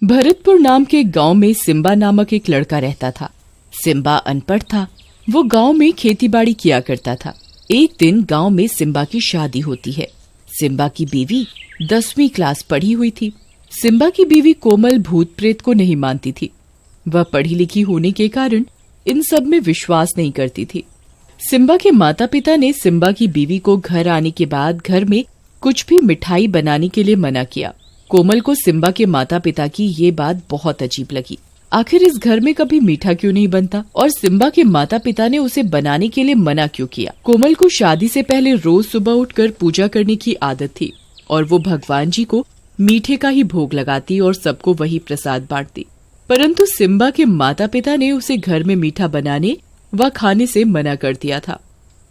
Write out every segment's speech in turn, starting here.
भरतपुर नाम के गांव में सिम्बा नामक एक लड़का रहता था। सिम्बा अनपढ़ था। वो गांव में खेतीबाड़ी किया करता था। एक दिन गांव में सिम्बा की शादी होती है। सिम्बा की बीवी 10वीं क्लास पढ़ी हुई थी। सिम्बा की बीवी कोमल भूत प्रेत को नहीं मानती थी। वह पढ़ी लिखी होने के कारण इन सब में विश्वास नहीं करती थी। सिम्बा के माता पिता ने सिम्बा की बीवी को घर आने के बाद घर में कुछ भी मिठाई बनाने के लिए मना किया। कोमल को सिम्बा के माता पिता की ये बात बहुत अजीब लगी। आखिर इस घर में कभी मीठा क्यों नहीं बनता और सिम्बा के माता पिता ने उसे बनाने के लिए मना क्यों किया। कोमल को शादी से पहले रोज सुबह उठकर पूजा करने की आदत थी और वो भगवान जी को मीठे का ही भोग लगाती और सबको वही प्रसाद बांटती। परंतु सिम्बा के माता पिता ने उसे घर में मीठा बनाने व खाने से मना कर दिया था।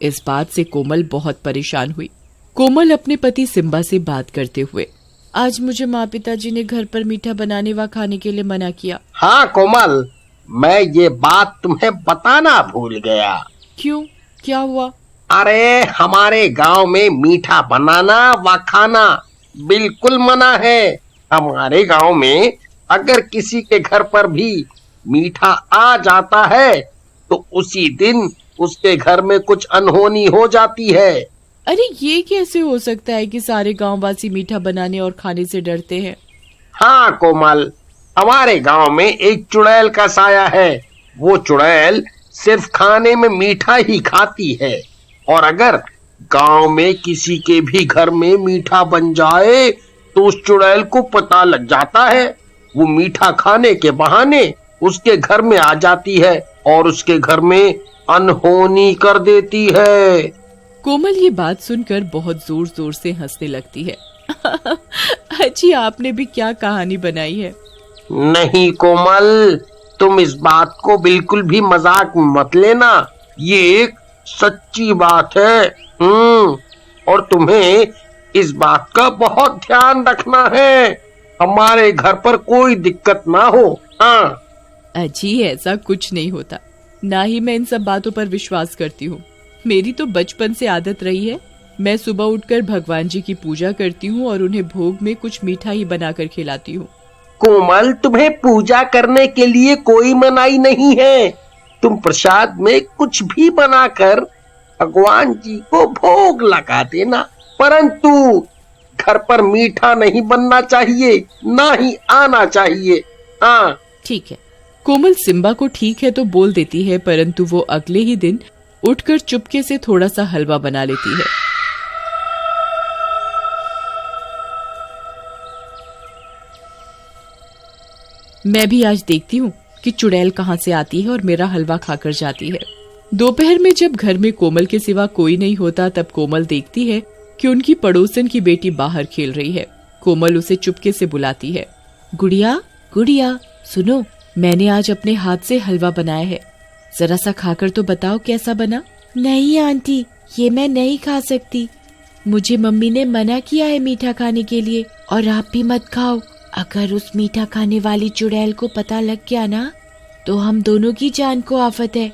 इस बात से कोमल बहुत परेशान हुई। कोमल अपने पति सिम्बा से बात करते हुए, आज मुझे माँ पिताजी ने घर पर मीठा बनाने व खाने के लिए मना किया। हाँ कोमल, मैं ये बात तुम्हें बताना भूल गया। क्यों, क्या हुआ? अरे हमारे गांव में मीठा बनाना व खाना बिल्कुल मना है। हमारे गांव में अगर किसी के घर पर भी मीठा आ जाता है तो उसी दिन उसके घर में कुछ अनहोनी हो जाती है। अरे ये कैसे हो सकता है कि सारे गांववासी मीठा बनाने और खाने से डरते हैं? हाँ कोमल, हमारे गांव में एक चुड़ैल का साया है। वो चुड़ैल सिर्फ खाने में मीठा ही खाती है और अगर गांव में किसी के भी घर में मीठा बन जाए तो उस चुड़ैल को पता लग जाता है। वो मीठा खाने के बहाने उसके घर में आ जाती है और उसके घर में अनहोनी कर देती है। कोमल ये बात सुनकर बहुत जोर जोर से हंसने लगती है। अच्छी, आपने भी क्या कहानी बनाई है? नहीं कोमल, तुम इस बात को बिल्कुल भी मजाक मत लेना। ये एक सच्ची बात है। और तुम्हें इस बात का बहुत ध्यान रखना है, हमारे घर पर कोई दिक्कत ना हो। हाँ अजी, ऐसा कुछ नहीं होता। ना ही मैं इन सब बातों पर विश्वास करती हूँ। मेरी तो बचपन से आदत रही है। मैं सुबह उठकर भगवान जी की पूजा करती हूँ और उन्हें भोग में कुछ मीठा ही बनाकर खिलाती हूँ। कोमल, तुम्हें पूजा करने के लिए कोई मनाही नहीं है। तुम प्रसाद में कुछ भी बनाकर भगवान जी को भोग लगा देना, परंतु घर पर मीठा नहीं बनना चाहिए, ना ही आना चाहिए। हाँ ठीक है। कोमल सिम्बा को ठीक है तो बोल देती है, परंतु वो अगले ही दिन उठकर चुपके से थोड़ा सा हलवा बना लेती है। मैं भी आज देखती हूँ कि चुड़ैल कहाँ से आती है और मेरा हलवा खाकर जाती है। दोपहर में जब घर में कोमल के सिवा कोई नहीं होता तब कोमल देखती है कि उनकी पड़ोसन की बेटी बाहर खेल रही है। कोमल उसे चुपके से बुलाती है, गुड़िया गुड़िया सुनो, मैंने आज अपने हाथ से हलवा बनाया है, जरा सा खाकर तो बताओ कैसा बना। नहीं आंटी, ये मैं नहीं खा सकती। मुझे मम्मी ने मना किया है मीठा खाने के लिए, और आप भी मत खाओ। अगर उस मीठा खाने वाली चुड़ैल को पता लग गया ना तो हम दोनों की जान को आफत है।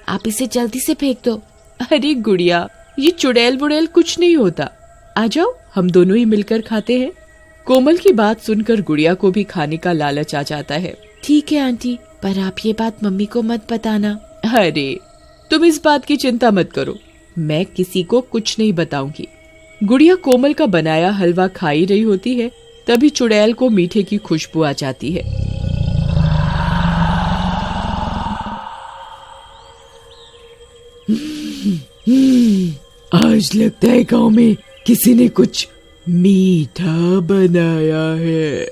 आप इसे जल्दी से फेंक दो। अरे गुड़िया, ये चुड़ैल बुड़ैल कुछ नहीं होता। आ जाओ, हम दोनों ही मिलकर खाते हैं। कोमल की बात सुनकर गुड़िया को भी खाने का लालच आ जाता है। ठीक है आंटी, पर आप ये बात मम्मी को मत बताना। अरे तुम इस बात की चिंता मत करो, मैं किसी को कुछ नहीं बताऊंगी। गुड़िया कोमल का बनाया हलवा खा ही रही होती है, तभी चुड़ैल को मीठे की खुशबू आ जाती है। आज लगता है गांव में किसी ने कुछ मीठा बनाया है।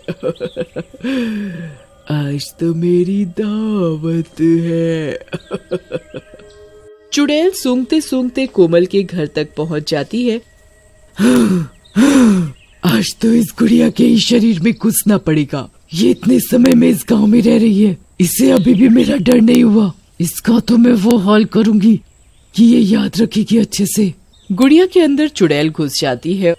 आज तो मेरी दावत है। चुड़ैल सूंघते सूंघते कोमल के घर तक पहुंच जाती है। आज तो इस गुड़िया के ही शरीर में घुसना पड़ेगा। ये इतने समय में इस गांव में रह रही है, इसे अभी भी मेरा डर नहीं हुआ। इसका तो मैं वो हाल करूंगी कि ये याद रखेगी अच्छे से। गुड़िया के अंदर चुड़ैल घुस जाती है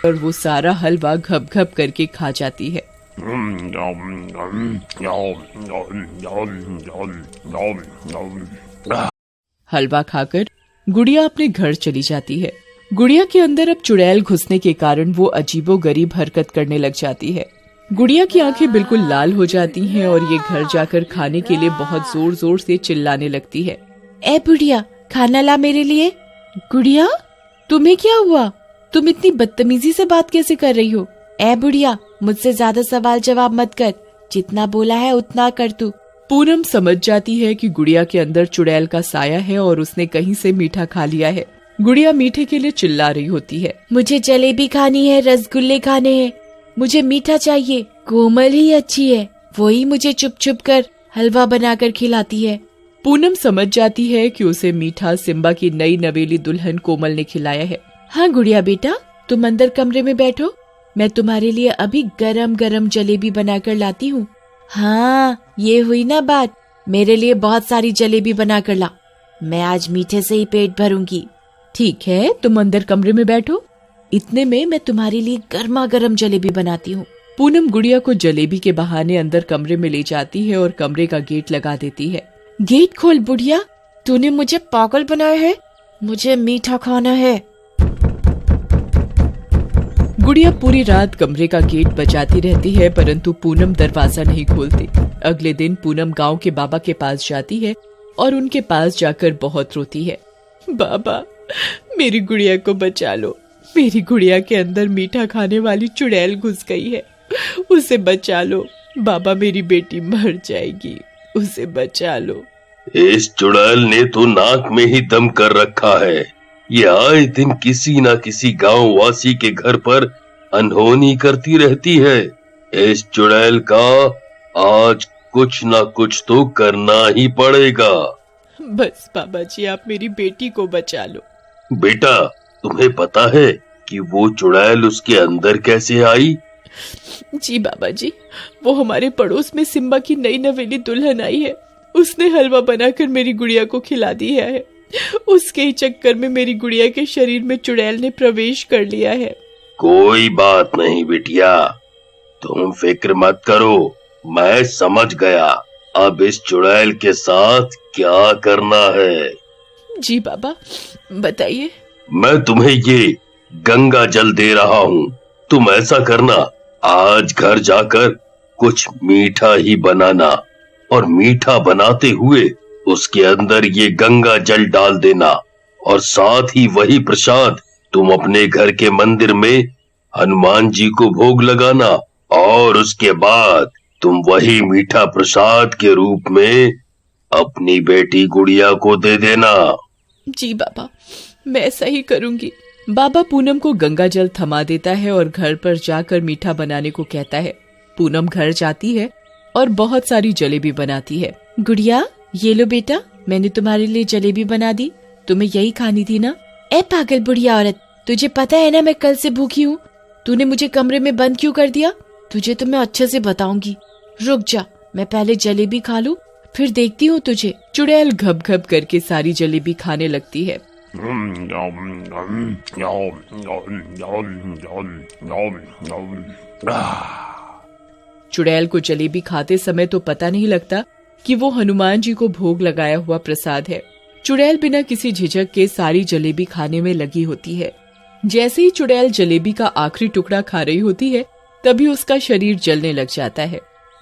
और वो सारा हलवा घप घप करके खा जाती है। हलवा खाकर गुड़िया अपने घर चली जाती है। गुड़िया के अंदर अब चुड़ैल घुसने के कारण वो अजीबोगरीब हरकत करने लग जाती है। गुड़िया की आंखें बिल्कुल लाल हो जाती हैं और ये घर जाकर खाने के लिए बहुत जोर जोर से चिल्लाने लगती है। ए बुढ़िया, खाना ला मेरे लिए। गुड़िया, तुम्हें क्या हुआ? तुम इतनी बदतमीजी से बात कैसे कर रही हो? ए बुढ़िया, मुझसे ज्यादा सवाल जवाब मत कर, जितना बोला है उतना कर तू। पूनम समझ जाती है कि गुड़िया के अंदर चुड़ैल का साया है और उसने कहीं से मीठा खा लिया है। गुड़िया मीठे के लिए चिल्ला रही होती है। मुझे जलेबी खानी है, रसगुल्ले खाने हैं, मुझे मीठा चाहिए। कोमल ही अच्छी है, वही मुझे चुप चुप कर हलवा बनाकर खिलाती है। पूनम समझ जाती है कि उसे मीठा सिम्बा की नई नवेली दुल्हन कोमल ने खिलाया है। हाँ गुड़िया बेटा, तुम अंदर कमरे में बैठो, मैं तुम्हारे लिए अभी गरम गरम जलेबी बनाकर लाती हूँ। हाँ, ये हुई ना बात, मेरे लिए बहुत सारी जलेबी बनाकर ला, मैं आज मीठे से ही पेट भरूंगी। ठीक है, तुम अंदर कमरे में बैठो, इतने में मैं तुम्हारे लिए गर्मा गर्म जलेबी बनाती हूँ। पूनम गुड़िया को जलेबी के बहाने अंदर कमरे में ले जाती है और कमरे का गेट लगा देती है। गेट खोल बुढ़िया, तूने मुझे पागल बनाया है, मुझे मीठा खाना है। गुड़िया पूरी रात कमरे का गेट बजाती रहती है, परंतु पूनम दरवाजा नहीं खोलती। अगले दिन पूनम गांव के बाबा के पास जाती है और उनके पास जाकर बहुत रोती है। बाबा, मेरी गुड़िया को बचा लो, मेरी गुड़िया के अंदर मीठा खाने वाली चुड़ैल घुस गई है, उसे बचा लो बाबा, मेरी बेटी मर जाएगी, उसे बचा लो। इस चुड़ैल ने तो नाक में ही दम कर रखा है, ये आए दिन किसी न किसी गांव वासी के घर पर अनहोनी करती रहती है। इस चुड़ैल का आज कुछ न कुछ तो करना ही पड़ेगा। बस बाबा जी, आप मेरी बेटी को बचा लो। बेटा, तुम्हें पता है कि वो चुड़ैल उसके अंदर कैसे आई? जी बाबा जी, वो हमारे पड़ोस में सिम्बा की नई नवेली दुल्हन आई है, उसने हलवा बनाकर मेरी गुड़िया को खिला दिया है, उसके ही चक्कर में मेरी गुड़िया के शरीर में चुड़ैल ने प्रवेश कर लिया है। कोई बात नहीं बिटिया, तुम फिक्र मत करो, मैं समझ गया अब इस चुड़ैल के साथ क्या करना है। जी बाबा, बताइए। मैं तुम्हें ये गंगा जल दे रहा हूँ, तुम ऐसा करना, आज घर जाकर कुछ मीठा ही बनाना और मीठा बनाते हुए उसके अंदर ये गंगा जल डाल देना और साथ ही वही प्रसाद तुम अपने घर के मंदिर में हनुमान जी को भोग लगाना और उसके बाद तुम वही मीठा प्रसाद के रूप में अपनी बेटी गुड़िया को दे देना। जी बाबा, मैं ऐसा ही करूंगी। बाबा पूनम को गंगा जल थमा देता है और घर पर जाकर मीठा बनाने को कहता है। पूनम घर जाती है और बहुत सारी जलेबी बनाती है। गुड़िया, ये लो बेटा, मैंने तुम्हारे लिए जलेबी बना दी, तुम्हें यही खानी थी ना? ए पागल बुढ़िया औरत, तुझे पता है ना मैं कल से भूखी हूँ, तूने मुझे कमरे में बंद क्यों कर दिया? तुझे तो मैं अच्छे से बताऊंगी, रुक जा, मैं पहले जलेबी खा लूं, फिर देखती हूँ तुझे। चुड़ैल घप घप करके सारी जलेबी खाने लगती है। चुड़ैल को जलेबी खाते समय तो पता नहीं लगता कि वो हनुमान जी को भोग लगाया हुआ प्रसाद है। चुड़ैल बिना किसी झिझक के सारी जलेबी खाने में लगी होती है। जैसे ही चुड़ैल जलेबी का आखिरी टुकड़ा खा रही होती है, तभी उसका शरीर जलने लग जाता है।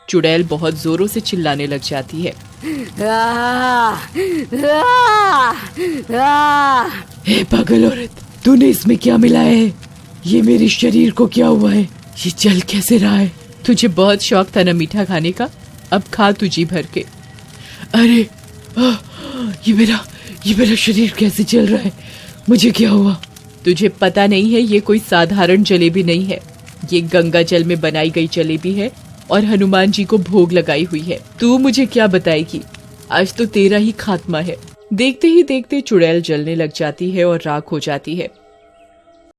चुड़ैल बहुत जोरों से चिल्लाने लग जाती है। हे पागल औरत, तूने इसमें क्या मिलाया है? ये मेरे शरीर को क्या हुआ है? ये जल कैसे रहा है? तुझे बहुत शौक था ना मीठा खाने का, अब खा तू जी भर के। अरे ये मेरा शरीर कैसे जल रहा है? मुझे क्या हुआ? तुझे पता नहीं है, ये कोई साधारण जलेबी नहीं है, ये गंगा जल में बनाई गई जलेबी है और हनुमान जी को भोग लगाई हुई है। तू मुझे क्या बताएगी? आज तो तेरा ही खात्मा है। देखते ही देखते चुड़ैल जलने लग जाती है और राख हो जाती है।